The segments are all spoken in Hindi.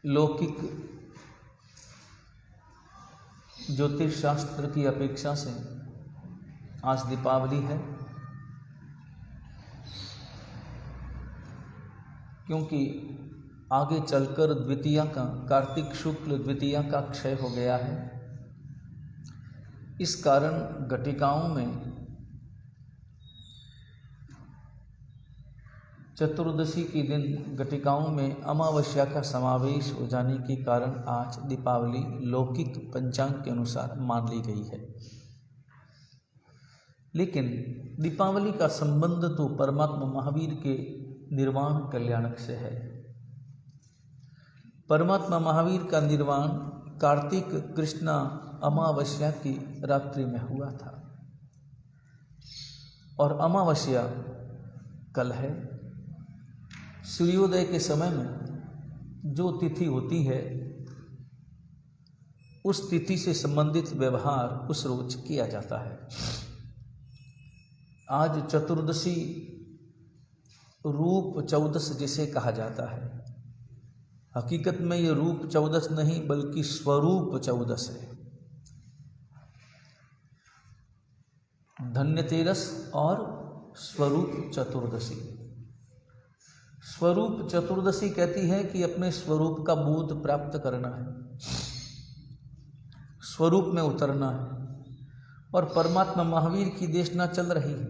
लौकिक ज्योतिष शास्त्र की अपेक्षा से आज दीपावली है, क्योंकि आगे चलकर द्वितीया का, कार्तिक शुक्ल द्वितीया का क्षय हो गया है। इस कारण घटिकाओं में चतुर्दशी के दिन घटिकाओं में अमावस्या का समावेश हो जाने के कारण आज दीपावली लौकिक पंचांग के अनुसार मान ली गई है। लेकिन दीपावली का संबंध तो परमात्मा महावीर के निर्वाण कल्याणक से है। परमात्मा महावीर का निर्वाण कार्तिक कृष्णा अमावस्या की रात्रि में हुआ था और अमावस्या कल है। सूर्योदय के समय में जो तिथि होती है उस तिथि से संबंधित व्यवहार उस रोज किया जाता है। आज चतुर्दशी रूप चौदस जिसे कहा जाता है, हकीकत में ये रूप चौदस नहीं बल्कि स्वरूप चौदस है। धन्यतेरस और स्वरूप चतुर्दशी। स्वरूप चतुर्दशी कहती है कि अपने स्वरूप का बोध प्राप्त करना है, स्वरूप में उतरना है। और परमात्मा महावीर की देशना चल रही है।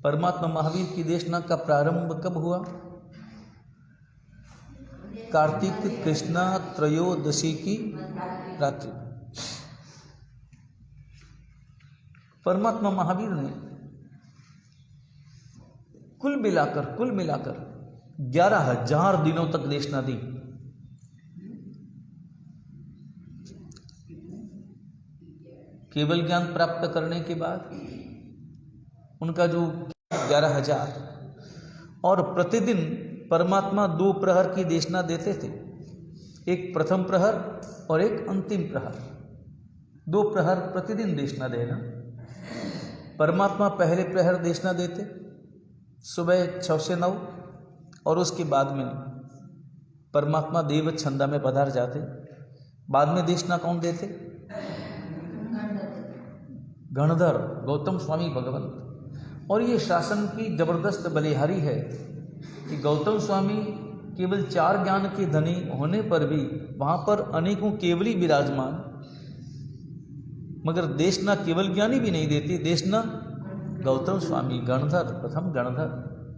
परमात्मा महावीर की देशना का प्रारंभ कब हुआ? कार्तिक कृष्णा त्रयोदशी की रात्रि। परमात्मा महावीर ने कुल मिलाकर 11,000 दिनों तक देशना दी। केवल ज्ञान प्राप्त करने के बाद उनका जो 11,000, और प्रतिदिन परमात्मा 2 प्रहर की देशना देते थे, एक प्रथम प्रहर और एक अंतिम प्रहर। 2 प्रहर प्रतिदिन देशना देना। परमात्मा पहले प्रहर देशना देते सुबह 6 से 9, और उसके बाद में परमात्मा देव छंदा में पधार जाते। बाद में देशना कौन देते? गणधर गौतम स्वामी भगवंत। और ये शासन की जबरदस्त बलिहारी है कि गौतम स्वामी केवल 4 ज्ञान के धनी होने पर भी वहाँ पर अनेकों केवली विराजमान, मगर देशना केवल ज्ञानी भी नहीं देती। देशना गौतम स्वामी गणधर, प्रथम गणधर,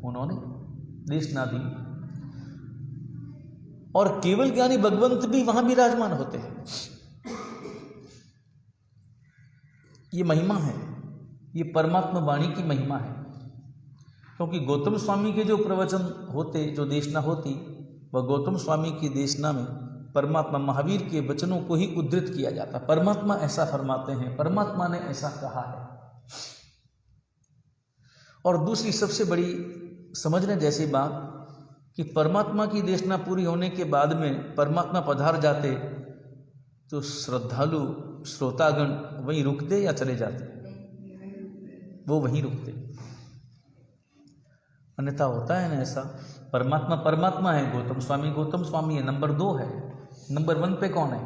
उन्होंने देशना दी। और केवल ज्ञानी भगवंत भी वहां विराजमान होते हैं। ये महिमा है, ये परमात्मा वाणी की महिमा है। क्योंकि गौतम स्वामी के जो प्रवचन होते, जो देशना होती, वह गौतम स्वामी की देशना में परमात्मा महावीर के वचनों को ही उद्धृत किया जाता। परमात्मा ऐसा फरमाते हैं, परमात्मा ने ऐसा कहा है। और दूसरी सबसे बड़ी समझने जैसी बात कि परमात्मा की देशना पूरी होने के बाद में परमात्मा पधार जाते तो श्रद्धालु श्रोतागण वहीं रुकते या चले जाते? वो वहीं रुकते। अन्यथा होता है ना ऐसा, परमात्मा परमात्मा है, गौतम स्वामी है, नंबर 2 है। नंबर 1 पे कौन है?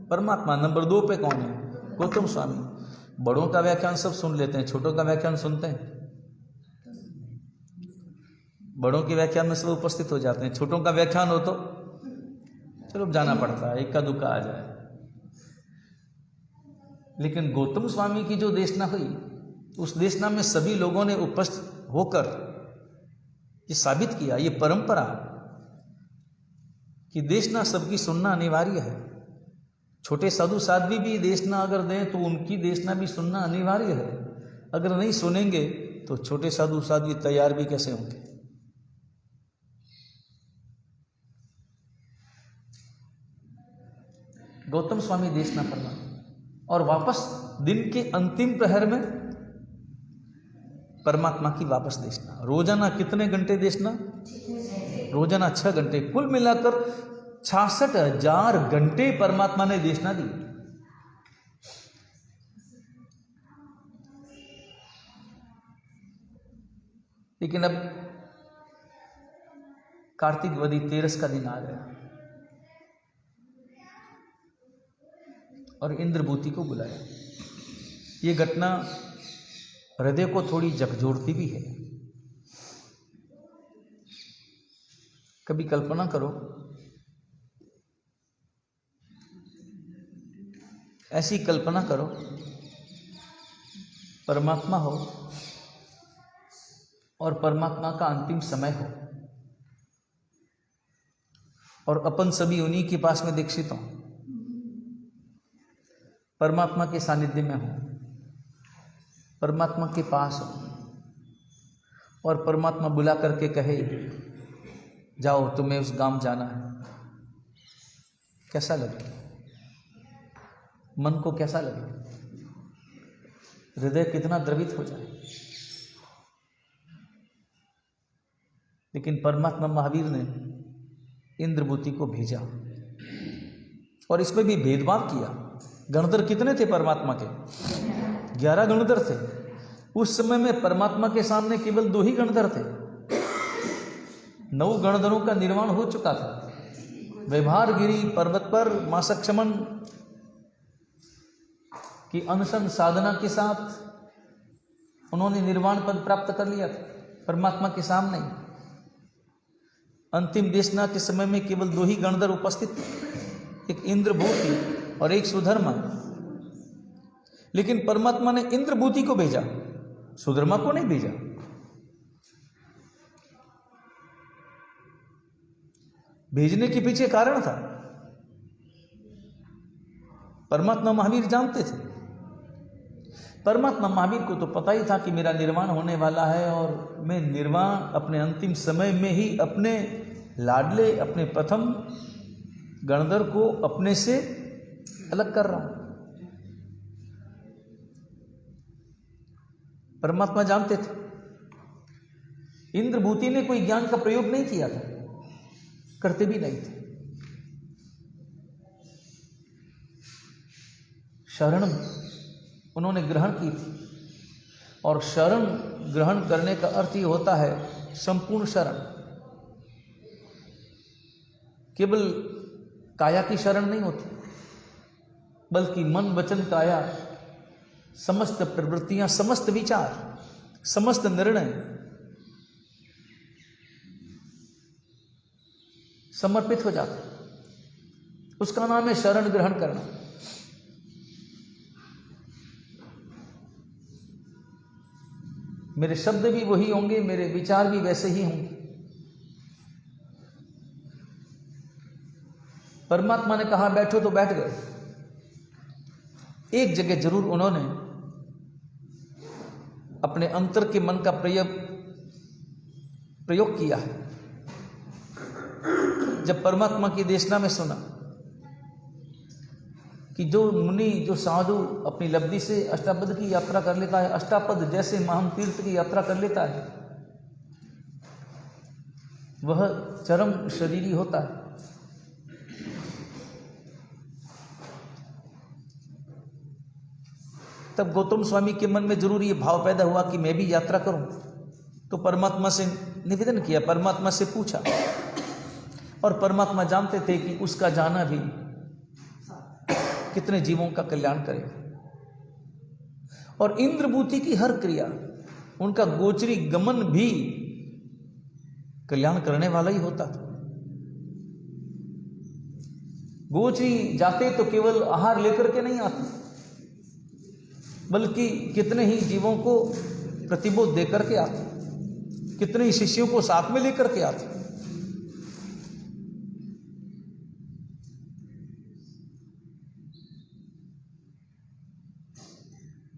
परमात्मा। नंबर 2 पे कौन है? गौतम स्वामी। बड़ों का व्याख्यान सब सुन लेते हैं, छोटों का व्याख्यान सुनते हैं? बड़ों के व्याख्यान में सब उपस्थित हो जाते हैं, छोटों का व्याख्यान हो तो चलो जाना पड़ता है, इक्का दुक्का आ जाए। लेकिन गौतम स्वामी की जो देशना हुई, उस देशना में सभी लोगों ने उपस्थित होकर ये साबित किया, ये परंपरा कि देशना सबकी सुनना अनिवार्य है। छोटे साधु साध्वी भी देशना अगर दें तो उनकी देशना भी सुनना अनिवार्य है। अगर नहीं सुनेंगे तो छोटे साधु साध्वी तैयार भी कैसे होंगे? गौतम स्वामी देशना फरमा, और वापस दिन के अंतिम प्रहर में परमात्मा की वापस देशना। रोजाना कितने घंटे देशना? रोजाना 6 घंटे। कुल मिलाकर 66,000 घंटे परमात्मा ने देशना दी। लेकिन अब कार्तिक वदी 13 का दिन आ गया। और इंद्रभूति को बुलाया। ये घटना हृदय को थोड़ी झकझोरती भी है। कभी कल्पना करो, ऐसी कल्पना करो परमात्मा हो और परमात्मा का अंतिम समय हो और अपन सभी उन्हीं के पास में दीक्षित हो, परमात्मा के सानिध्य में हो, परमात्मा के पास हो और परमात्मा बुला करके कहे जाओ तुम्हें उस गांव जाना है। कैसा लगे? मन को कैसा लगे? हृदय कितना द्रवित हो जाए। लेकिन परमात्मा महावीर ने इंद्रभूति को भेजा और इसमें भी भेदभाव किया। गणधर कितने थे परमात्मा के? 11 गणधर थे। उस समय में परमात्मा के सामने केवल 2 ही गणधर थे। 9 गणधरों का निर्माण हो चुका था। व्यवहार गिरी पर्वत पर मां सक्षमन की अनशन साधना के साथ उन्होंने निर्वाण पद प्राप्त कर लिया था परमात्मा के सामने। अंतिम देशना के समय में केवल 2 ही गणधर उपस्थित थे, एक इंद्रभूति और एक सुधर्मा। लेकिन परमात्मा ने इंद्रभूति को भेजा, सुधर्मा को नहीं भेजा। भेजने के पीछे कारण था। परमात्मा महावीर जानते थे। परमात्मा महावीर को तो पता ही था कि मेरा निर्वाण होने वाला है और मैं निर्वाण अपने अंतिम समय में ही अपने लाडले, अपने प्रथम गणधर को अपने से अलग कर रहा हूं। परमात्मा जानते थे। इंद्रभूति ने कोई ज्ञान का प्रयोग नहीं किया था, करते भी नहीं थे। शरण उन्होंने ग्रहण की थी और शरण ग्रहण करने का अर्थ ही होता है संपूर्ण शरण। केवल काया की शरण नहीं होती, बल्कि मन वचन काया, समस्त प्रवृत्तियां, समस्त विचार, समस्त निर्णय समर्पित हो जाते। उसका नाम है शरण ग्रहण करना। मेरे शब्द भी वही होंगे, मेरे विचार भी वैसे ही होंगे। परमात्मा ने कहा बैठो तो बैठ गए। एक जगह जरूर उन्होंने अपने अंतर के मन का प्रयोग किया है। जब परमात्मा की देशना में सुना कि जो मुनि, जो साधु अपनी लब्धि से अष्टापद की यात्रा कर लेता है, अष्टापद जैसे महान तीर्थ की यात्रा कर लेता है, वह चरम शरीरी होता है। तब गौतम स्वामी के मन में जरूर ये भाव पैदा हुआ कि मैं भी यात्रा करूं। तो परमात्मा से निवेदन किया, परमात्मा से पूछा, और परमात्मा जानते थे कि उसका जाना भी कितने जीवों का कल्याण करेगा। और इंद्रभूति की हर क्रिया, उनका गोचरी गमन भी कल्याण करने वाला ही होता था। गोचरी जाते तो केवल आहार लेकर के नहीं आते, बल्कि कितने ही जीवों को प्रतिबोध देकर के आते, कितने ही शिष्यों को साथ में लेकर के आते।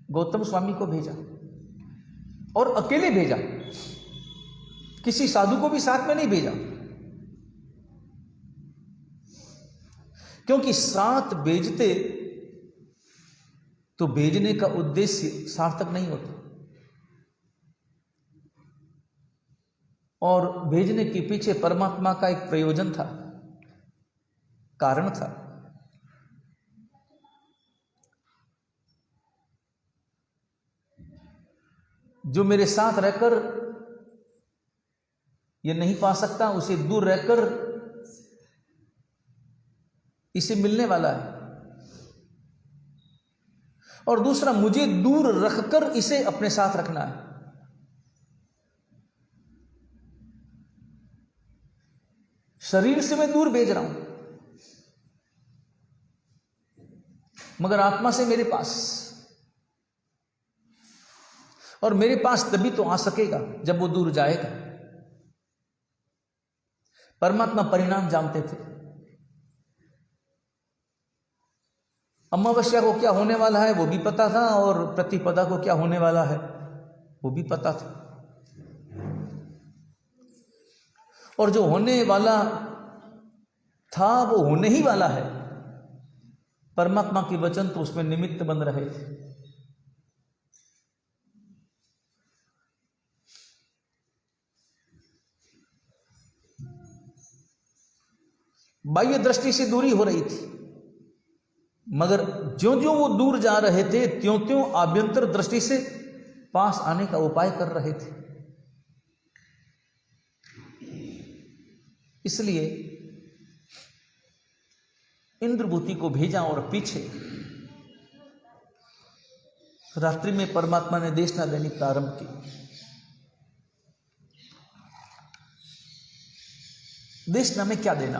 गौतम स्वामी को भेजा और अकेले भेजा, किसी साधु को भी साथ में नहीं भेजा, क्योंकि साथ भेजते तो भेजने का उद्देश्य सार्थक नहीं होता, और भेजने के पीछे परमात्मा का एक प्रयोजन था, कारण था। जो मेरे साथ रहकर ये नहीं पा सकता, उसे दूर रहकर इसे मिलने वाला है। और दूसरा मुझे दूर रखकर इसे अपने साथ रखना है। शरीर से मैं दूर भेज रहा हूं, मगर आत्मा से मेरे पास, और मेरे पास तभी तो आ सकेगा जब वो दूर जाएगा। परमात्मा परिणाम जानते थे। अमावस्या को क्या होने वाला है वो भी पता था, और प्रतिपदा को क्या होने वाला है वो भी पता था। और जो होने वाला था वो होने ही वाला है। परमात्मा के वचन तो उसमें निमित्त बन रहे थे। बाह्य दृष्टि से दूरी हो रही थी, मगर ज्यों ज्यों वो दूर जा रहे थे त्यों त्यों आभ्यंतर दृष्टि से पास आने का उपाय कर रहे थे। इसलिए इंद्रभूति को भेजा और पीछे रात्रि में परमात्मा ने देशना देनी प्रारंभ की। देशना में क्या देना?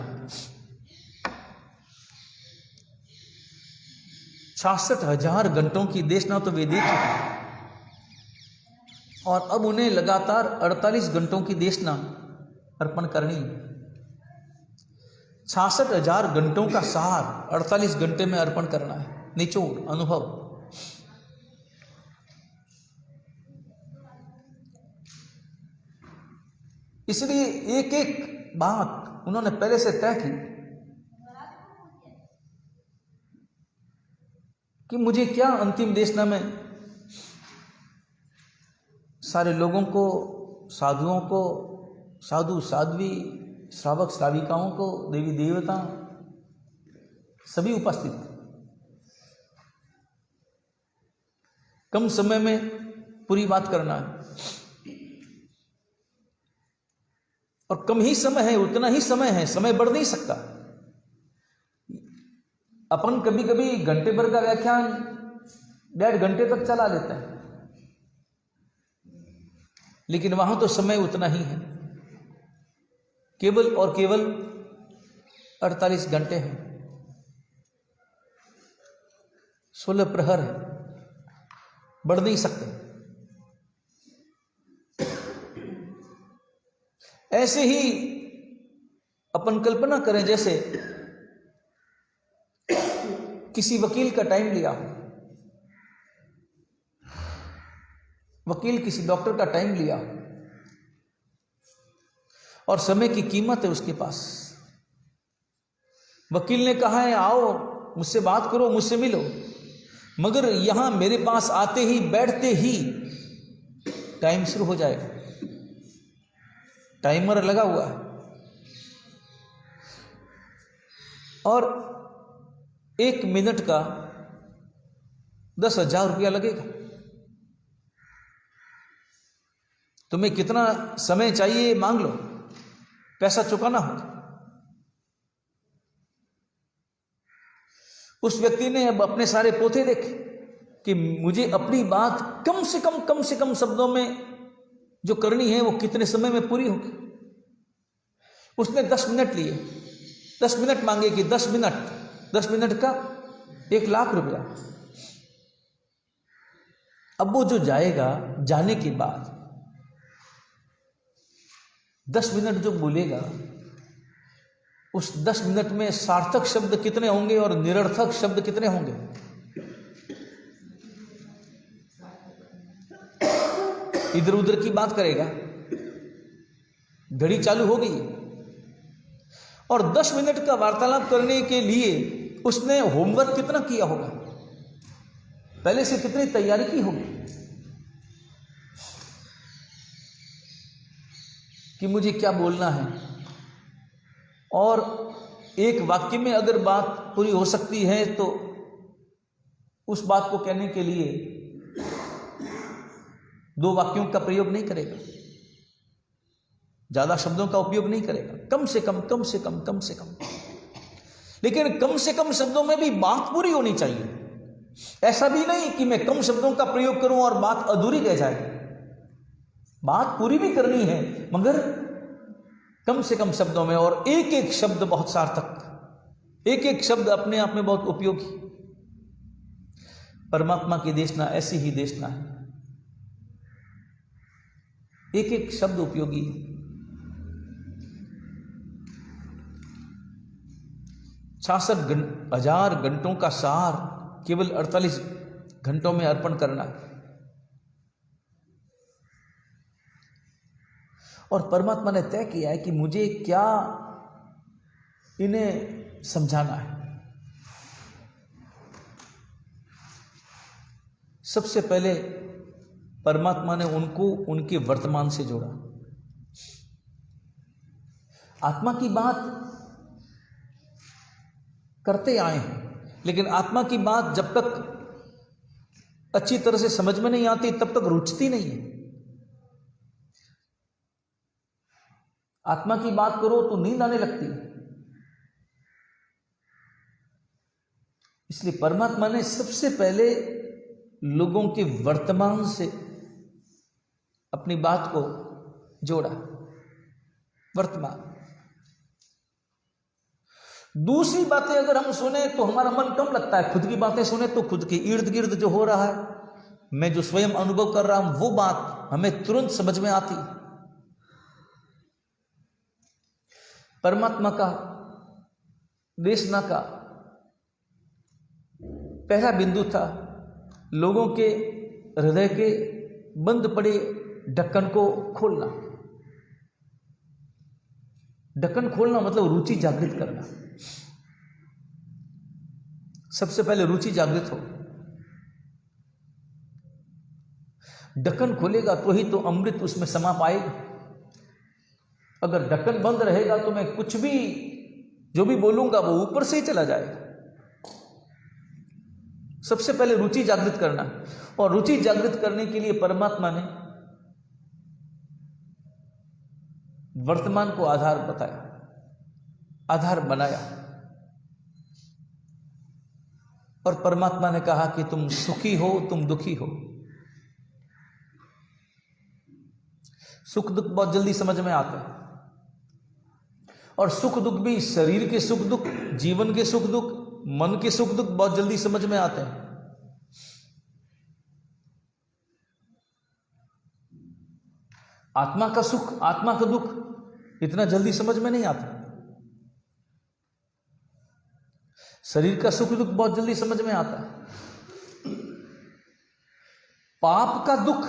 66,000 घंटों की देशना तो वे दे चुके, और अब उन्हें लगातार 48 घंटों की देशना अर्पण करनी। 66,000 घंटों का सार 48 घंटे में अर्पण करना है। निचोड़ अनुभव। इसलिए एक एक बात उन्होंने पहले से तय की कि मुझे क्या अंतिम देशना में सारे लोगों को, साधुओं को, साधु साध्वी, श्रावक श्राविकाओं को, देवी देवता सभी उपस्थित, कम समय में पूरी बात करना है। और कम ही समय है, उतना ही समय है, समय बढ़ नहीं सकता। अपन कभी कभी घंटे भर का व्याख्यान 1.5 घंटे तक चला लेते हैं, लेकिन वहां तो समय उतना ही है, केवल और केवल 48 घंटे हैं, 16 प्रहर है, बढ़ नहीं सकते। ऐसे ही अपन कल्पना करें जैसे किसी वकील का टाइम लिया हो, वकील किसी डॉक्टर का टाइम लिया हो, और समय की कीमत है उसके पास। वकील ने कहा है आओ मुझसे बात करो, मुझसे मिलो, मगर यहां मेरे पास आते ही बैठते ही टाइम शुरू हो जाएगा, टाइमर लगा हुआ है, और 1 मिनट का 10,000 रुपया लगेगा। तुम्हें कितना समय चाहिए मांग लो, पैसा चुकाना होगा। उस व्यक्ति ने अब अपने सारे पोथे देखे कि मुझे अपनी बात कम से कम शब्दों में जो करनी है वो कितने समय में पूरी होगी। उसने 10 मिनट लिए, 10 मिनट मांगे कि 10 मिनट का 1 लाख रुपया। अब वो जो जाएगा, जाने के बाद 10 मिनट जो बोलेगा, उस 10 मिनट में सार्थक शब्द कितने होंगे और निरर्थक शब्द कितने होंगे? इधर उधर की बात करेगा, घड़ी चालू हो गई, और 10 मिनट का वार्तालाप करने के लिए उसने होमवर्क कितना किया होगा, पहले से कितनी तैयारी की होगी कि मुझे क्या बोलना है। और एक वाक्य में अगर बात पूरी हो सकती है तो उस बात को कहने के लिए 2 वाक्यों का प्रयोग नहीं करेगा, ज्यादा शब्दों का उपयोग नहीं करेगा, कम से कम। लेकिन कम से कम शब्दों में भी बात पूरी होनी चाहिए। ऐसा भी नहीं कि मैं कम शब्दों का प्रयोग करूं और बात अधूरी रह जाए, बात पूरी भी करनी है मगर कम से कम शब्दों में, और एक एक शब्द बहुत सार्थक, एक एक शब्द अपने आप में बहुत उपयोगी। परमात्मा की देशना ऐसी ही देशना है, एक एक शब्द उपयोगी है। 66,000 घंटों का सार केवल 48 घंटों में अर्पण करना है। और परमात्मा ने तय किया है कि मुझे क्या इन्हें समझाना है। सबसे पहले परमात्मा ने उनको उनके वर्तमान से जोड़ा। आत्मा की बात करते आए हैं, लेकिन आत्मा की बात जब तक अच्छी तरह से समझ में नहीं आती तब तक रुचती नहीं है। आत्मा की बात करो तो नींद आने लगती है। इसलिए परमात्मा ने सबसे पहले लोगों के वर्तमान से अपनी बात को जोड़ा। वर्तमान। दूसरी बातें अगर हम सुने तो हमारा मन कम लगता है, खुद की बातें सुने तो खुद के इर्द गिर्द जो हो रहा है, मैं जो स्वयं अनुभव कर रहा हूं, वो बात हमें तुरंत समझ में आती। परमात्मा का देशना का पहला बिंदु था लोगों के हृदय के बंद पड़े ढक्कन को खोलना। ढक्कन खोलना मतलब रुचि जागृत करना। सबसे पहले रुचि जागृत हो। ढक्कन खोलेगा तो ही तो अमृत उसमें समा पाएगा। अगर ढक्कन बंद रहेगा तो मैं कुछ भी जो भी बोलूंगा वो ऊपर से ही चला जाएगा। सबसे पहले रुचि जागृत करना, और रुचि जागृत करने के लिए परमात्मा ने वर्तमान को आधार बताया, आधार बनाया। और परमात्मा ने कहा कि तुम सुखी हो, तुम दुखी हो। सुख दुख बहुत जल्दी समझ में आते हैं, और सुख दुख भी शरीर के सुख दुख, जीवन के सुख दुख, मन के सुख दुख बहुत जल्दी समझ में आते हैं। आत्मा का सुख, आत्मा का दुख इतना जल्दी समझ में नहीं आता। शरीर का सुख दुख बहुत जल्दी समझ में आता है। पाप का दुख,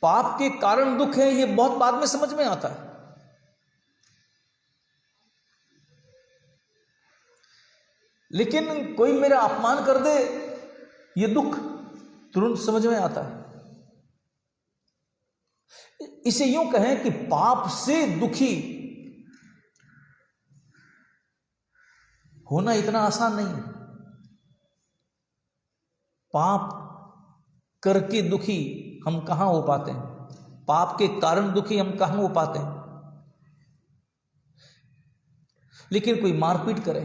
पाप के कारण दुख है, ये बहुत बाद में समझ में आता है। लेकिन कोई मेरा अपमान कर दे, ये दुख तुरंत समझ में आता है। इसे यूं कहें कि पाप से दुखी होना इतना आसान नहीं है। पाप करके दुखी हम कहां हो पाते हैं, पाप के कारण दुखी हम कहां हो पाते हैं। लेकिन कोई मारपीट करे,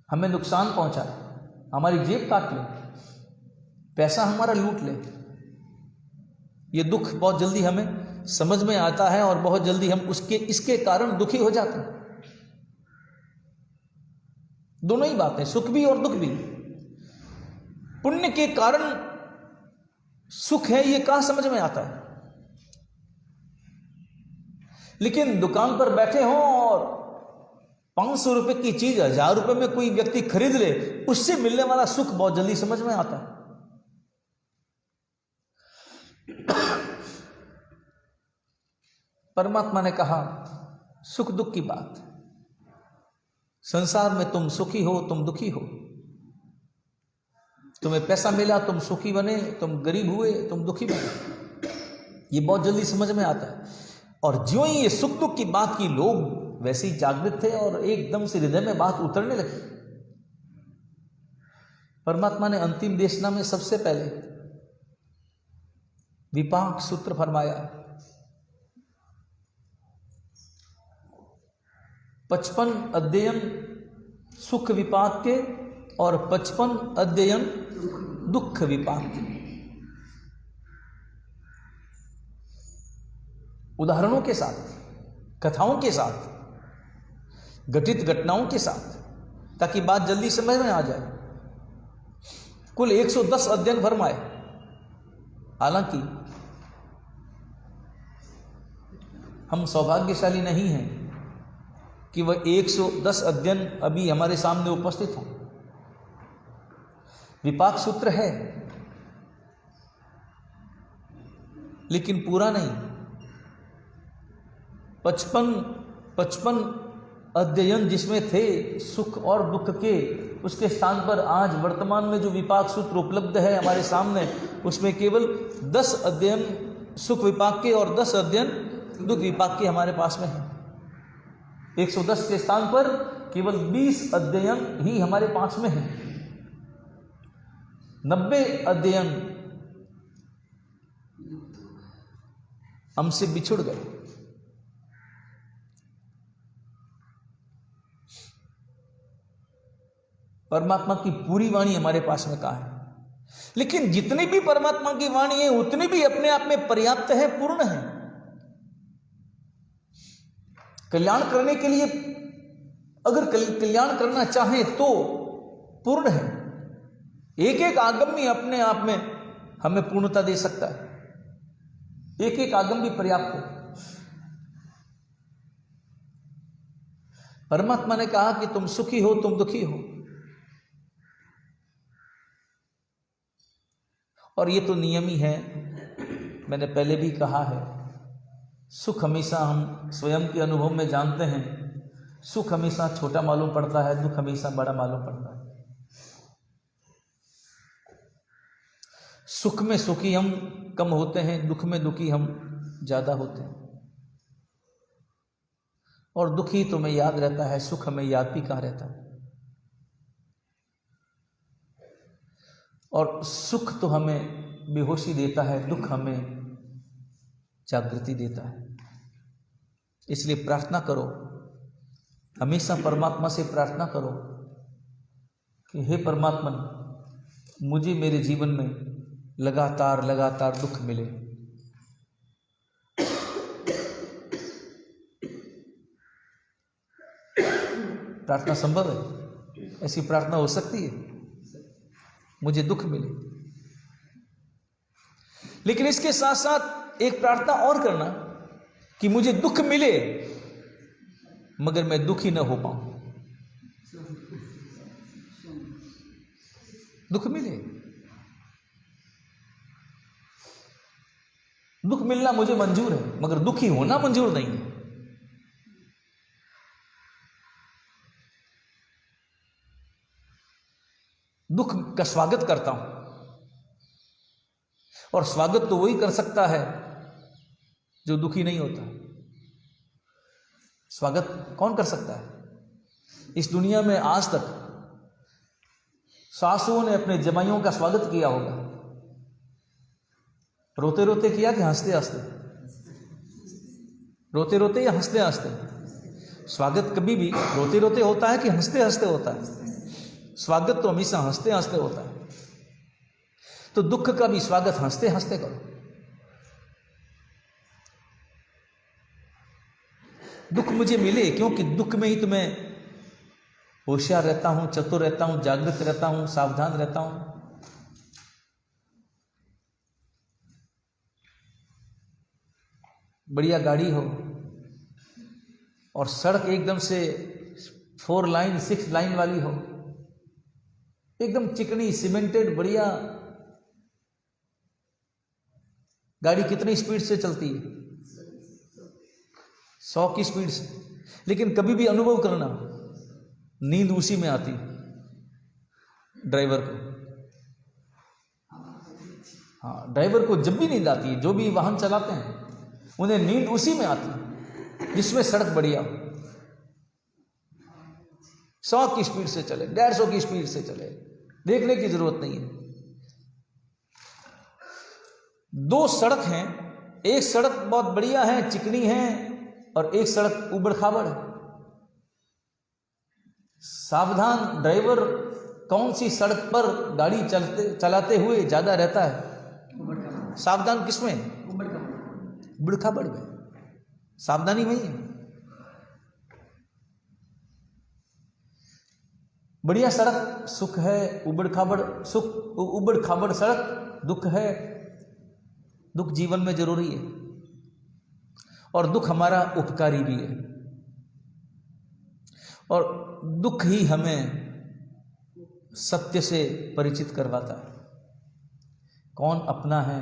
हमें नुकसान पहुंचाए, हमारी जेब काट ले, पैसा हमारा लूट ले, ये दुख बहुत जल्दी हमें समझ में आता है, और बहुत जल्दी हम इसके कारण दुखी हो जाते हैं। दोनों ही बातें, सुख भी और दुख भी। पुण्य के कारण सुख है, ये कहां समझ में आता है। लेकिन दुकान पर बैठे हो और 500 रुपए की चीज 1000 रुपए में कोई व्यक्ति खरीद ले, उससे मिलने वाला सुख बहुत जल्दी समझ में आता है। परमात्मा ने कहा सुख दुख की बात, संसार में तुम सुखी हो, तुम दुखी हो। तुम्हें पैसा मिला, तुम सुखी बने, तुम गरीब हुए, तुम दुखी बने, ये बहुत जल्दी समझ में आता है। और ज्यों ही ये सुख दुख की बात की, लोग वैसे ही जागृत थे और एकदम से हृदय में बात उतरने लगी। परमात्मा ने अंतिम देशना में सबसे पहले विपाक सूत्र फरमाया। 55 अध्ययन सुख विपाक के और 55 अध्ययन दुख विपाक के। उदाहरणों के साथ, कथाओं के साथ, घटित घटनाओं के साथ, ताकि बात जल्दी समझ में आ जाए। कुल 110 अध्ययन फरमाए। हालांकि हम सौभाग्यशाली नहीं हैं कि वह 110 अध्ययन अभी हमारे सामने उपस्थित हों। विपाक सूत्र है, लेकिन पूरा नहीं। 55 अध्ययन जिसमें थे सुख और दुख के, उसके स्थान पर आज वर्तमान में जो विपाक सूत्र उपलब्ध है हमारे सामने, उसमें केवल 10 अध्ययन सुख विपाक के और 10 अध्ययन दुख विपाक के हमारे पास में है। 110 के स्थान पर केवल 20 अध्ययन ही हमारे पास में है। 90 अध्ययन हमसे बिछुड़ गए। परमात्मा की पूरी वाणी हमारे पास में कहाँ है? लेकिन जितनी भी परमात्मा की वाणी है उतनी भी अपने आप में पर्याप्त है, पूर्ण है। कल्याण करने के लिए अगर कल्याण करना चाहें तो पूर्ण है। एक एक आगम भी अपने आप में हमें पूर्णता दे सकता है। एक एक आगम भी पर्याप्त है। परमात्मा ने कहा कि तुम सुखी हो, तुम दुखी हो, और ये तो नियम ही है। मैंने पहले भी कहा है, सुख हमेशा हम स्वयं के अनुभव में जानते हैं। सुख हमेशा छोटा मालूम पड़ता है, दुख हमेशा बड़ा मालूम पड़ता है। सुख में सुखी हम कम होते हैं, दुख में दुखी हम ज्यादा होते हैं। और दुखी तो हमें याद रहता है, सुख हमें याद भी कहाँ रहता है। और सुख तो हमें बेहोशी देता है, दुख हमें जागृति देता है। इसलिए प्रार्थना करो, हमेशा परमात्मा से प्रार्थना करो कि हे परमात्मा, मुझे मेरे जीवन में लगातार लगातार दुख मिले। प्रार्थना संभव है, ऐसी प्रार्थना हो सकती है, मुझे दुख मिले। लेकिन इसके साथ साथ एक प्रार्थना और करना कि मुझे दुख मिले मगर मैं दुखी न हो पाऊं। दुख मिले, दुख मिलना मुझे मंजूर है, मगर दुखी होना मंजूर नहीं है। दुख का स्वागत करता हूं, और स्वागत तो वही कर सकता है जो दुखी नहीं होता। स्वागत कौन कर सकता है? इस दुनिया में आज तक सासुओं ने अपने जमाइयों का स्वागत किया होगा। रोते रोते किया कि हंसते हंसते? रोते रोते या हंसते हंसते? स्वागत कभी भी रोते रोते होता है कि हंसते हंसते होता है? स्वागत तो हमेशा हंसते हंसते होता है। तो दुख का भी स्वागत हंसते हंसते करो। दुख मुझे मिले क्योंकि दुख में ही तो मैं होशियार रहता हूं, चतुर रहता हूं, जागृत रहता हूं, सावधान रहता हूं। बढ़िया गाड़ी हो और सड़क एकदम से 4 लाइन 6 लाइन वाली हो, एकदम चिकनी सीमेंटेड बढ़िया, गाड़ी कितनी स्पीड से चलती है? 100 की स्पीड से। लेकिन कभी भी अनुभव करना, नींद उसी में आती ड्राइवर को। हाँ, ड्राइवर को जब भी नींद आती है, जो भी वाहन चलाते हैं उन्हें नींद उसी में आती है जिसमें सड़क बढ़िया हो। 100 की स्पीड से चले, 150 की स्पीड से चले, देखने की जरूरत नहीं है। 2 सड़क हैं, एक सड़क बहुत बढ़िया है, चिकनी है, और एक सड़क उबड़ खाबड़ है। सावधान ड्राइवर कौन सी सड़क पर गाड़ी चलाते हुए ज्यादा रहता है? सावधान किसमें? उबड़ खाबड़ में। सावधानी वही है। बढ़िया सड़क सुख है, उबड़ खाबड़ सड़क दुख है। दुख जीवन में जरूरी है और दुख हमारा उपकारी भी है, और दुख ही हमें सत्य से परिचित करवाता है। कौन अपना है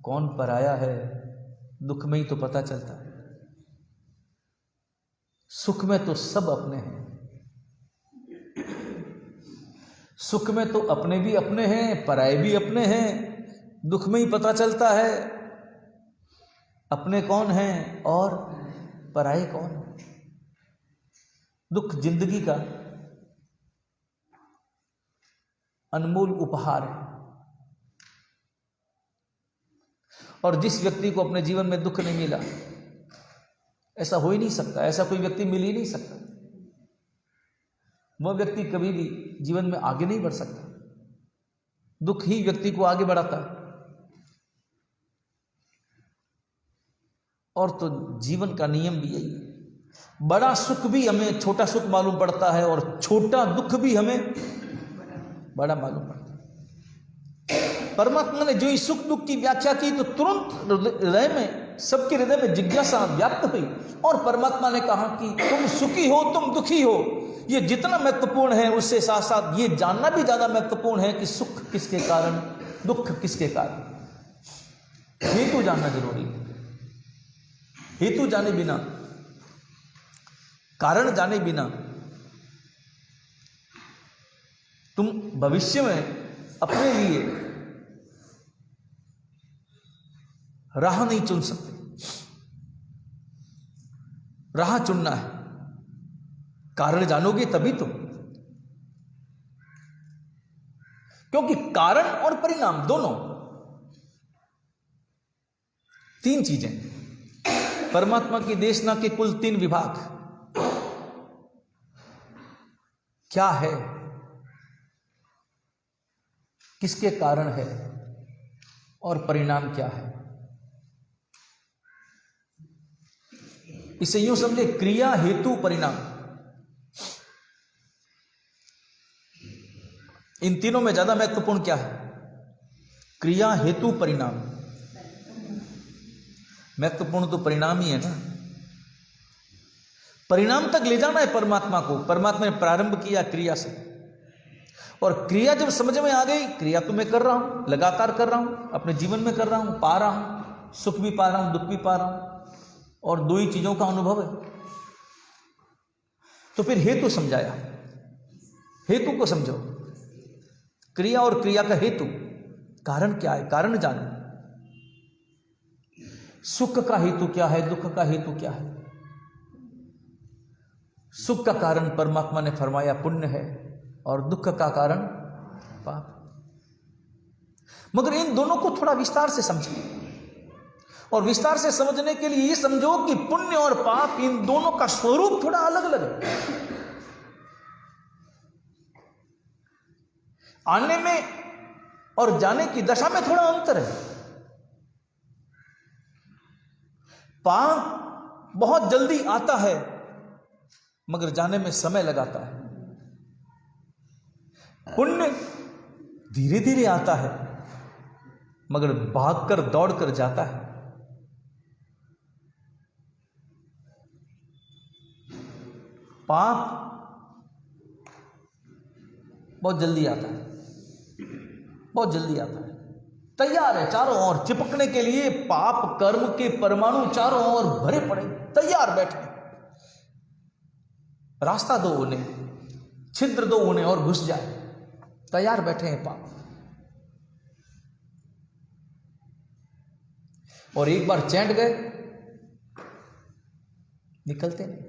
कौन पराया है, दुख में ही तो पता चलता है। सुख में तो सब अपने हैं, सुख में तो अपने भी अपने हैं, पराये भी अपने हैं। दुख में ही पता चलता है अपने कौन हैं और पराये कौन हैं। दुख जिंदगी का अनमोल उपहार है, और जिस व्यक्ति को अपने जीवन में दुख नहीं मिला, ऐसा हो ही नहीं सकता, ऐसा कोई व्यक्ति मिल ही नहीं सकता, वह व्यक्ति कभी भी जीवन में आगे नहीं बढ़ सकता। दुख ही व्यक्ति को आगे बढ़ाता है। और तो जीवन का नियम भी यही है। बड़ा सुख भी हमें छोटा सुख मालूम पड़ता है, और छोटा दुख भी हमें बड़ा मालूम पड़ता है। परमात्मा ने जो ही सुख दुख की व्याख्या की तो तुरंत हृदय में, सबके हृदय में जिज्ञासा व्याप्त हुई, और परमात्मा ने कहा कि तुम सुखी हो तुम दुखी हो, ये जितना महत्वपूर्ण है उससे साथ साथ ये जानना भी ज्यादा महत्वपूर्ण है कि सुख किसके कारण, दुख किसके कारण। हेतु जानना जरूरी है। हेतु जाने बिना, कारण जाने बिना तुम भविष्य में अपने लिए राह नहीं चुन सकते। राह चुनना है, कारण जानोगे तभी तुम, क्योंकि कारण और परिणाम दोनों तीन चीजें। परमात्मा की देशना के कुल 3 विभाग क्या है, किसके कारण है और परिणाम क्या है। इसे यूं समझे, क्रिया हेतु परिणाम, इन तीनों में ज्यादा महत्वपूर्ण क्या है? क्रिया हेतु परिणाम। महत्वपूर्ण तो परिणाम ही है ना। परिणाम तक ले जाना है परमात्मा को। परमात्मा ने प्रारंभ किया क्रिया से, और क्रिया जब समझ में आ गई, क्रिया तो मैं कर रहा हूं, लगातार कर रहा हूं, अपने जीवन में कर रहा हूं, पा रहा हूं, सुख भी पा रहा हूं, दुख भी पा रहा हूं, और 2 ही चीजों का अनुभव है। तो फिर हेतु समझाया, हेतु को समझो। क्रिया और क्रिया का हेतु, कारण क्या है, कारण जानो। सुख का हेतु क्या है, दुख का हेतु क्या है। सुख का कारण परमात्मा ने फरमाया पुण्य है, और दुख का कारण पाप। मगर इन दोनों को थोड़ा विस्तार से समझो, और विस्तार से समझने के लिए ये समझो कि पुण्य और पाप, इन दोनों का स्वरूप थोड़ा अलग अलग है। आने में और जाने की दशा में थोड़ा अंतर है। पाप बहुत जल्दी आता है, मगर जाने में समय लगाता है। पुण्य धीरे धीरे आता है, मगर भागकर दौड़कर जाता है। पाप बहुत जल्दी आता है, बहुत जल्दी आता है, तैयार है चारों ओर चिपकने के लिए। पाप कर्म के परमाणु चारों ओर भरे पड़े, तैयार बैठे। रास्ता दो उन्हें, छिद्र दो उन्हें और घुस जाए, तैयार बैठे हैं पाप। और एक बार चैंट गए, निकलते नहीं।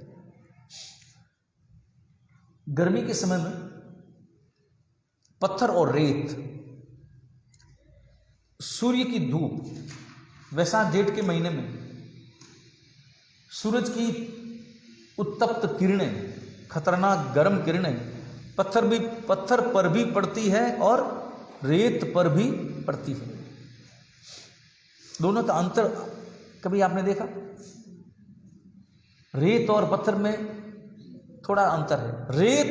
गर्मी के समय में पत्थर और रेत, सूर्य की धूप, वैसाख जेठ के महीने में सूरज की उत्तप्त किरणें खतरनाक गर्म किरणें पत्थर पर भी पड़ती है और रेत पर भी पड़ती है। दोनों का अंतर कभी आपने देखा? रेत और पत्थर में थोड़ा अंतर है। रेत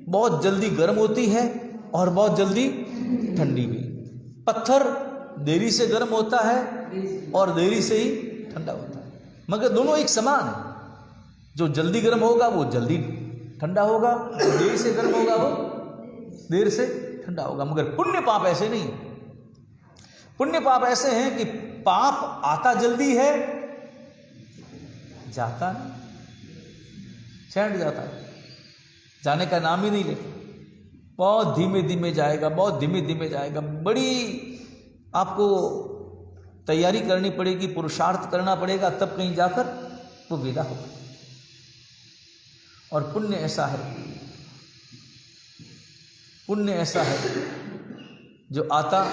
बहुत जल्दी गर्म होती है और बहुत जल्दी ठंडी भी। पत्थर देरी से गर्म होता है और देरी से ही ठंडा होता है, मगर दोनों एक समान है। जो जल्दी गर्म होगा वो जल्दी ठंडा होगा, जो देर से गर्म होगा वो देर से ठंडा होगा। मगर पुण्य पाप ऐसे नहीं है। पुण्य पाप ऐसे हैं कि पाप आता जल्दी है, जाता नहीं, चैंट जाता है, जाने का नाम ही नहीं लेता। बहुत धीमे धीमे जाएगा, बहुत धीमे धीमे जाएगा। बड़ी आपको तैयारी करनी पड़ेगी, पुरुषार्थ करना पड़ेगा, तब कहीं जाकर वो विदा होगा। और पुण्य ऐसा है, पुण्य ऐसा है जो आता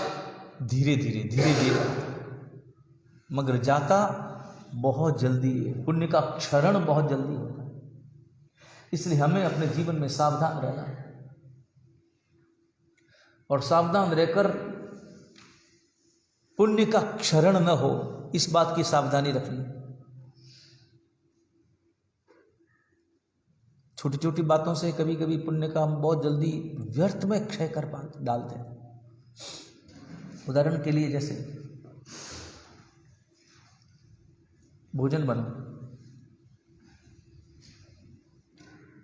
धीरे धीरे धीरे धीरे, मगर जाता बहुत जल्दी है। पुण्य का क्षरण बहुत जल्दी होता है। इसलिए हमें अपने जीवन में सावधान रहना है और सावधान रहकर पुण्य का क्षरण न हो, इस बात की सावधानी रखनी। छोटी छोटी बातों से कभी कभी पुण्य का हम बहुत जल्दी व्यर्थ में क्षय कर डालते हैं। उदाहरण के लिए जैसे भोजन बना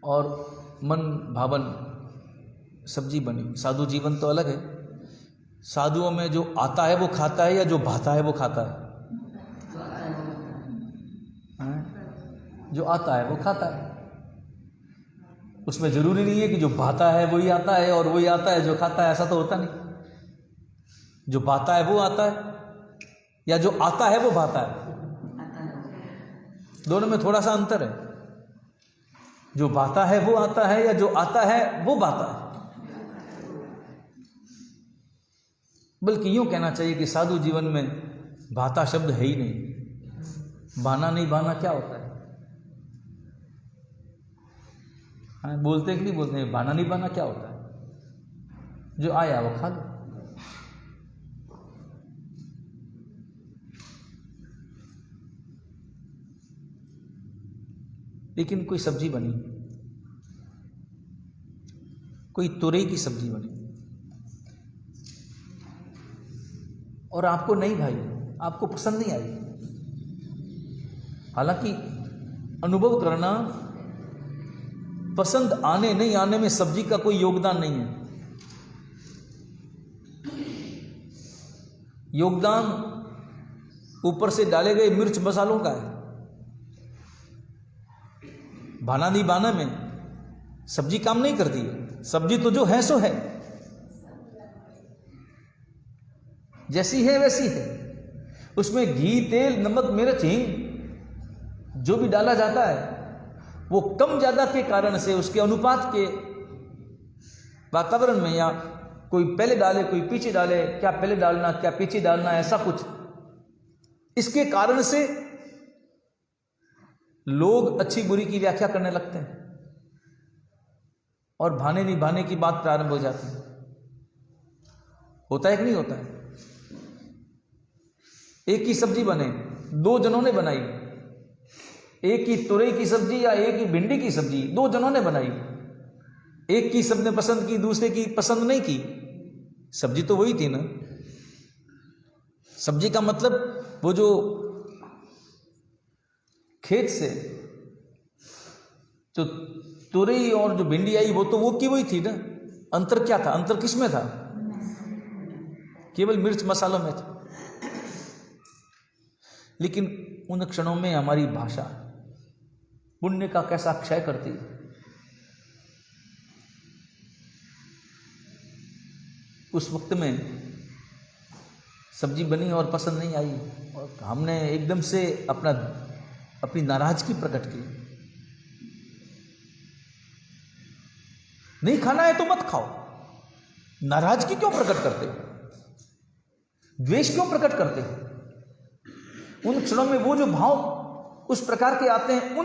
और मन भावन सब्जी बनी। साधु जीवन तो अलग है। साधुओं में जो आता है वो खाता है या जो भाता है वो खाता है? जो आता है वो खाता है। उसमें जरूरी नहीं है कि जो भाता है वही आता है और वही आता है जो खाता है, ऐसा तो होता नहीं। जो भाता है वो आता है या जो आता है वो भाता है, दोनों में थोड़ा सा अंतर है। जो भाता है वो आता है या जो आता है वो भाता है। बल्कि यूं कहना चाहिए कि साधु जीवन में भाता शब्द है ही नहीं। भाना नहीं भाना क्या होता है? हाँ, बोलते कि नहीं बोलते? भाना नहीं भाना क्या होता है? जो आया वो खा लो। लेकिन कोई सब्जी बनी, कोई तुरई की सब्जी बनी और आपको नहीं भाई, आपको पसंद नहीं आई। हालांकि अनुभव करना, पसंद आने नहीं आने में सब्जी का कोई योगदान नहीं है। योगदान ऊपर से डाले गए मिर्च मसालों का है। भाना नहीं भाना में सब्जी काम नहीं करती है। सब्जी तो जो है सो है, जैसी है वैसी है। उसमें घी, तेल, नमक, मिर्च, हींग जो भी डाला जाता है वो कम ज्यादा के कारण से, उसके अनुपात के वातावरण में, या कोई पहले डाले कोई पीछे डाले, क्या पहले डालना क्या पीछे डालना, ऐसा कुछ, इसके कारण से लोग अच्छी बुरी की व्याख्या करने लगते हैं और भाने नहीं भाने की बात प्रारंभ हो जाती है। होता है कि नहीं होता है? एक ही सब्जी बने, दो जनों ने बनाई। एक ही तुरई की सब्जी या एक ही भिंडी की सब्जी दो जनों ने बनाई। एक की सबने पसंद की, दूसरे की पसंद नहीं की। सब्जी तो वही थी ना। सब्जी का मतलब वो जो खेत से जो तुरई और जो भिंडी आई वो तो वो की वही थी ना। अंतर क्या था? अंतर किस में था? केवल मिर्च मसालों में था। लेकिन उन क्षणों में हमारी भाषा पुण्य का कैसा क्षय करती है। उस वक्त में सब्जी बनी और पसंद नहीं आई और हमने एकदम से अपनी नाराजगी प्रकट की। नहीं खाना है तो मत खाओ। नाराजगी क्यों प्रकट करते हो? द्वेष क्यों प्रकट करते हो? उन क्षणों में वो जो भाव उस प्रकार के आते हैं,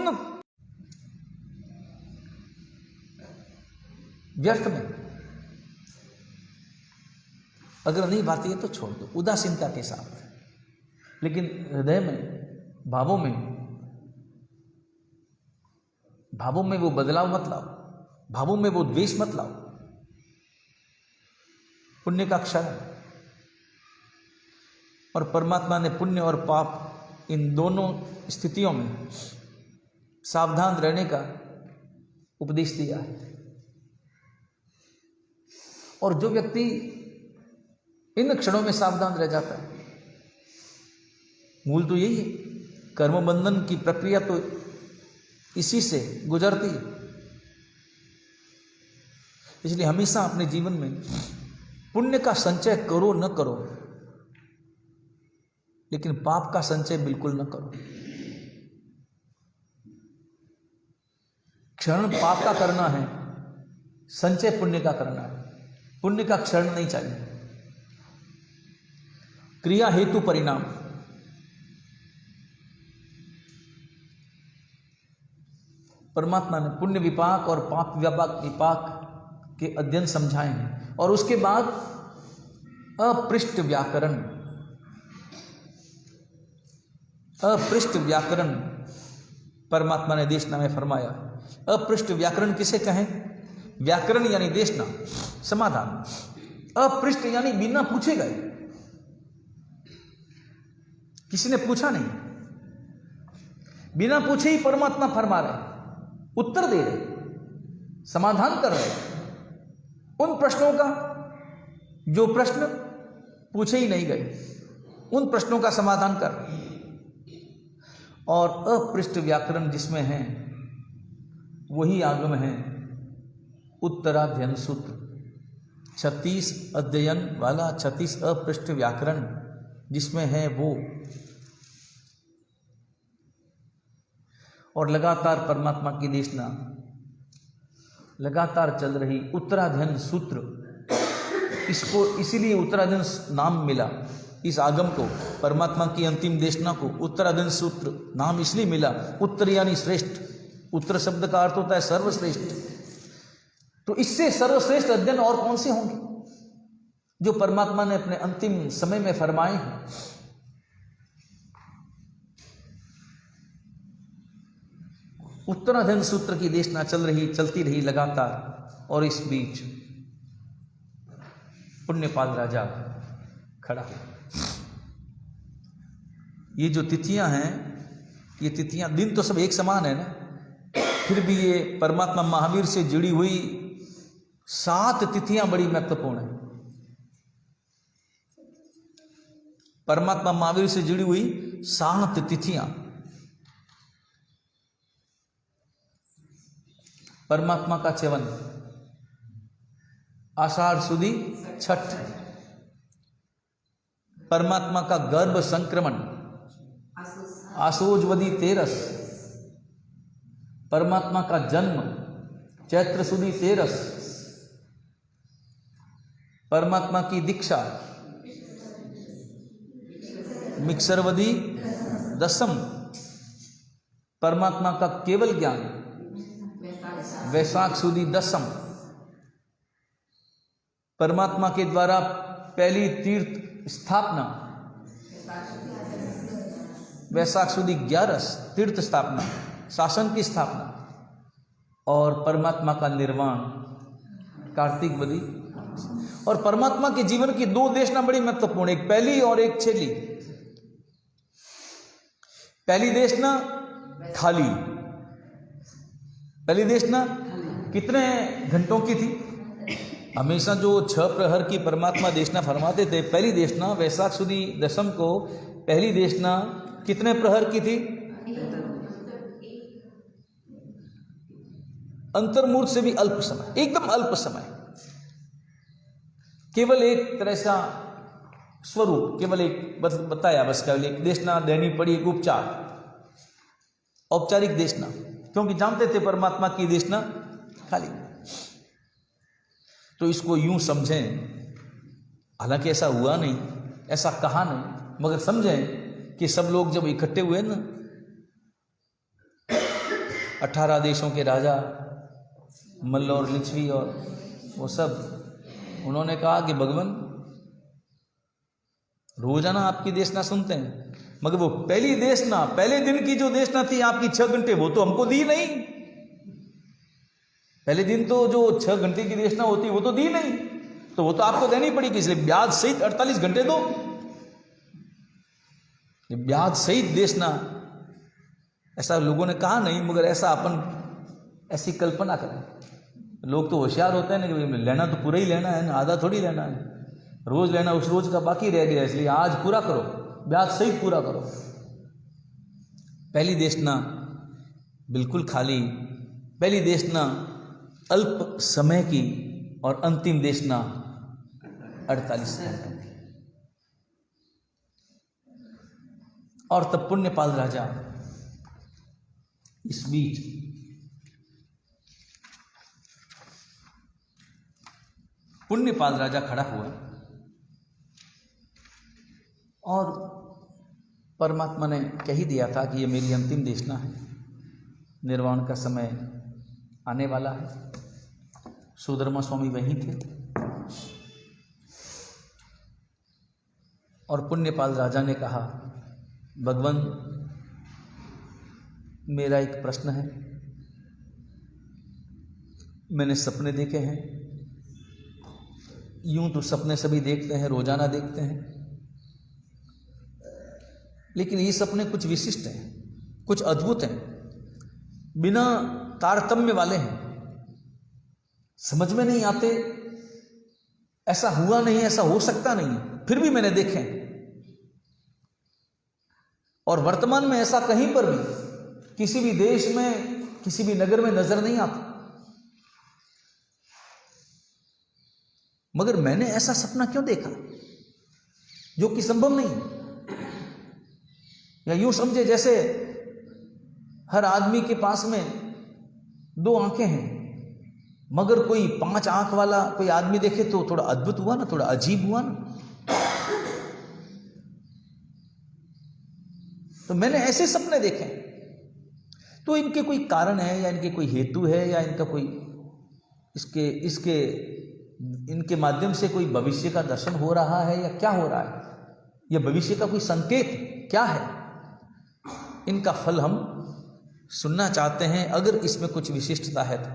व्यर्थ में। अगर नहीं भाती है तो छोड़ दो उदासीनता के साथ, लेकिन हृदय में, भावों में वो बदलाव मत लाओ, भावों में वो द्वेष मत लाओ। पुण्य का क्षरण, और परमात्मा ने पुण्य और पाप इन दोनों स्थितियों में सावधान रहने का उपदेश दिया है। और जो व्यक्ति इन क्षणों में सावधान रह जाता है, मूल तो यही है, कर्म बंधन की प्रक्रिया तो इसी से गुजरती है। इसलिए हमेशा अपने जीवन में पुण्य का संचय करो न करो, लेकिन पाप का संचय बिल्कुल न करो। क्षरण पाप का करना है, संचय पुण्य का करना है। पुण्य का क्षरण नहीं चाहिए। क्रिया हेतु परिणाम, परमात्मा ने पुण्य विपाक और पाप विपाक के अध्ययन समझाए हैं। और उसके बाद अपृष्ट व्याकरण, परमात्मा ने देशना में फरमाया। अपृष्ट व्याकरण किसे कहें? व्याकरण यानी देशना, समाधान। अपृष्ट यानी बिना पूछे गए, किसी ने पूछा नहीं, बिना पूछे ही परमात्मा फरमा रहे, उत्तर दे रहे, समाधान कर रहे उन प्रश्नों का जो प्रश्न पूछे ही नहीं गए, उन प्रश्नों का समाधान कर। और अपृष्ट व्याकरण जिसमें है वही आगम है उत्तराध्ययन सूत्र। 36 अध्ययन वाला 36 अपृष्ट व्याकरण जिसमें है वो। और लगातार परमात्मा की देशना लगातार चल रही उत्तराध्ययन सूत्र, इसको इसीलिए उत्तराध्ययन नाम मिला। इस आगम को, परमात्मा की अंतिम देशना को उत्तराध्ययन सूत्र नाम इसलिए मिला। उत्तर यानी श्रेष्ठ, उत्तर शब्द का अर्थ होता है सर्वश्रेष्ठ। तो इससे सर्वश्रेष्ठ अध्ययन और कौन से होंगे जो परमात्मा ने अपने अंतिम समय में फरमाए हैं। उत्तराध्ययन सूत्र की देशना चलती रही लगातार। और इस बीच पुण्यपाल राजा खड़ा है। ये जो तिथियां हैं, ये तिथियां, दिन तो सब एक समान है ना, फिर भी ये परमात्मा महावीर से जुड़ी हुई 7 तिथियां बड़ी महत्वपूर्ण है। परमात्मा महावीर से जुड़ी हुई 7 तिथियां। परमात्मा का च्यवन, आषाढ़ सुदी छठ। परमात्मा का गर्भ संक्रमण, आशोजवदी तेरस। परमात्मा का जन्म, चैत्र सुदी तेरस। परमात्मा की दीक्षा, मिक्सरवदी दसम। परमात्मा का केवल ज्ञान, वैशाख सुदी दसम। परमात्मा के द्वारा पहली तीर्थ स्थापना, वैशाख सुदी 11 तीर्थ स्थापना, शासन की स्थापना। और परमात्मा का निर्वाण, कार्तिक वदी। और परमात्मा के जीवन की 2 देशना बड़ी महत्वपूर्ण, एक पहली और एक छेली। पहली देशना खाली, पहली देशना कितने घंटों की थी? हमेशा जो 6 प्रहर की परमात्मा देशना फरमाते थे, पहली देशना वैशाख सुदी दसम को पहली देशना कितने प्रहर की थी? अंतर्मूर्त से भी अल्प समय, एकदम अल्प समय, केवल एक तरह सा स्वरूप, केवल एक बताया बस। केवल एक देशना देनी पड़ी, एक उपचार, औपचारिक देशना, क्योंकि जानते थे परमात्मा की देशना खाली। तो इसको यूं समझें, हालांकि ऐसा हुआ नहीं, ऐसा कहा नहीं, मगर समझें कि सब लोग जब इकट्ठे हुए ना, 18 देशों के राजा, मल्ल और लिच्छवी और वो सब उन्होंने कहा कि भगवान रोजाना आपकी देशना सुनते हैं, मगर वो पहले दिन की जो देशना थी आपकी 6 घंटे, वो तो हमको दी नहीं। पहले दिन तो जो 6 घंटे की देशना होती वो तो दी नहीं, तो वो तो आपको देनी पड़ेगी, इसलिए ब्याज सहित 48 घंटे दो। ब्याज सहित देशना ऐसा लोगों ने कहा नहीं, मगर ऐसा अपन ऐसी कल्पना करें। लोग तो होशियार होते हैं ना कि लेना तो पूरा ही लेना है ना, आधा थोड़ी लेना है। रोज लेना उस रोज का बाकी रह गया, इसलिए आज पूरा करो, ब्याज सहित पूरा करो। पहली देशना बिल्कुल खाली, पहली देशना अल्प समय की और अंतिम देशना 48 घंटे। और तब पुण्यपाल राजा इस बीच पुण्यपाल राजा खड़ा हुआ और परमात्मा ने कह ही दिया था कि ये मेरी अंतिम देशना है, निर्वाण का समय आने वाला है। सुधर्मा स्वामी वहीं थे और पुण्यपाल राजा ने कहा, भगवान मेरा एक प्रश्न है, मैंने सपने देखे हैं। यूं तो सपने सभी देखते हैं, रोजाना देखते हैं, लेकिन ये सपने कुछ विशिष्ट हैं, कुछ अद्भुत हैं, बिना तारतम्य वाले हैं, समझ में नहीं आते। ऐसा हुआ नहीं, ऐसा हो सकता नहीं, फिर भी मैंने देखे हैं। और वर्तमान में ऐसा कहीं पर भी किसी भी देश में, किसी भी नगर में नजर नहीं आता। मगर मैंने ऐसा सपना क्यों देखा जो कि संभव नहीं है? या यूं समझे जैसे हर आदमी के पास में 2 आंखें हैं, मगर कोई 5 आंख वाला कोई आदमी देखे तो थोड़ा अद्भुत हुआ ना, थोड़ा अजीब हुआ ना। तो मैंने ऐसे सपने देखे, तो इनके कोई कारण है या इनके कोई हेतु है या इनका कोई इसके इनके माध्यम से कोई भविष्य का दर्शन हो रहा है या क्या हो रहा है, या भविष्य का कोई संकेत क्या है, इनका फल हम सुनना चाहते हैं, अगर इसमें कुछ विशिष्टता है तो।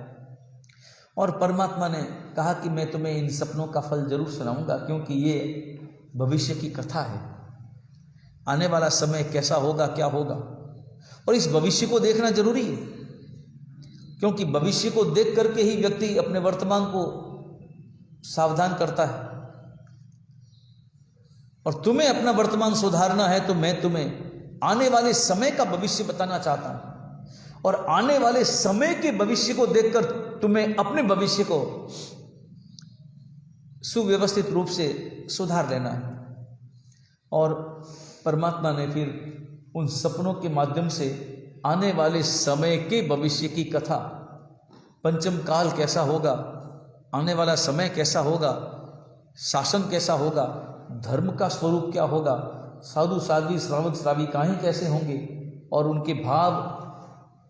और परमात्मा ने कहा कि मैं तुम्हें इन सपनों का फल जरूर सुनाऊंगा, क्योंकि ये भविष्य की कथा है। आने वाला समय कैसा होगा, क्या होगा, और इस भविष्य को देखना जरूरी है, क्योंकि भविष्य को देख करके ही व्यक्ति अपने वर्तमान को सावधान करता है। और तुम्हें अपना वर्तमान सुधारना है तो मैं तुम्हें आने वाले समय का भविष्य बताना चाहता हूं, और आने वाले समय के भविष्य को देखकर तुम्हें अपने भविष्य को सुव्यवस्थित रूप से सुधार लेना है। और परमात्मा ने फिर उन सपनों के माध्यम से आने वाले समय के भविष्य की कथा, पंचम काल कैसा होगा, आने वाला समय कैसा होगा, शासन कैसा होगा, धर्म का स्वरूप क्या होगा, साधु साध्वी श्रावक श्राविकाएं कैसे होंगे और उनके भाव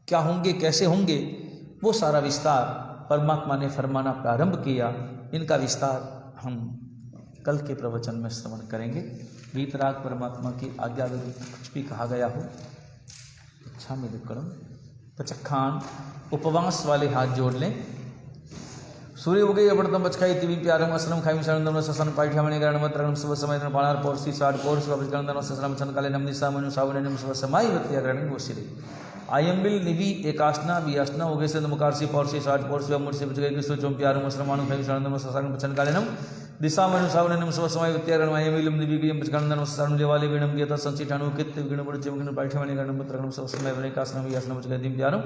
क्या होंगे, कैसे होंगे, वो सारा विस्तार परमात्मा ने फरमाना प्रारंभ किया। इनका विस्तार हम कल के प्रवचन में श्रवण करेंगे। वीतराग परमात्मा की आज्ञा विरुद्ध कुछ भी कहा गया हो, इच्छा में दुक्कड़म पचखान उपवास वाले हाथ जोड़ लें। सूर्य उगे अवर्तम बचखाई तिवि प्यारम असनम खाई शरणम ससन पाठ्यामणि गणम त्रगम सब समय पाणार पौर्षि साठ पौर्ष अभिगणन ससनम छनकाले नम दिशा मनु सावनम सब समाई वत्या गणन वशिरे आयम्बिल निवि एकासना वियासना उगे से मुकारसी पौर्षि साठ पौर्ष अमूर्षि बचगे कृष्ण चोम प्यारम असनमानु खाई शरणम ससन छनकाले नम दिशा मनु सावनम सब समय वत्या गणन आयम्बिल निवि गियम बचगणन ससन देवाले विणम गीता संचिठानु कित विगण बड़चे विगण पाठ्यामणि गणम त्रगम सब समय एकासना वियासना बचगे दिम प्यारम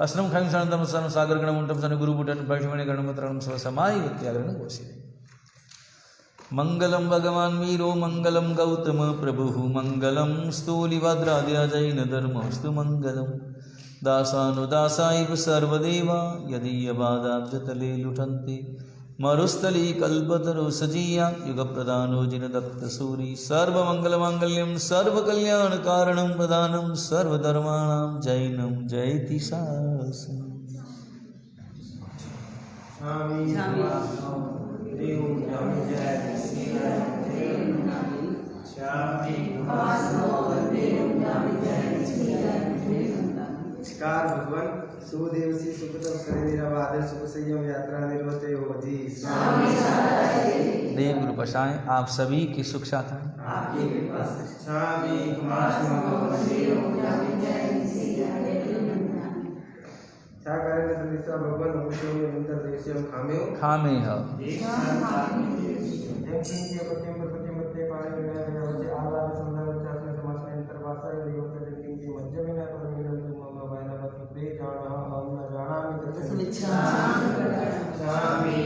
असनम खाई शरणम ससन सागर गणम उंटम सन गुरु बुटन पाठ्यामणि गणम त्रगम सब समाई वत्या गणन वशिरे मंगलम भगवान वीरो मंगलम गौतम प्रभु मंगलम स्थूलिभद्राद्या जैन धर्मस्तु मंगलम दासानुदासाइव सर्वदेवा यदीयबादाब्जतले लुठन्ति मरुस्थली कल्पतरु सजीया युगप्रदानो जिनदत्तसूरि सर्वमङ्गलमाङ्गल्यं सर्वकल्याणकारणं प्रदानं सर्वधर्माणां जैनं जयति शासनम्। नमस्कार भगवान सुदेवसी सुखतम शरीरवाद सुख संयम यात्रा निर्वते हो जी। देव गुरु बसाएं आप सभी की सुख साधन। भगवान खामे ह स्वामी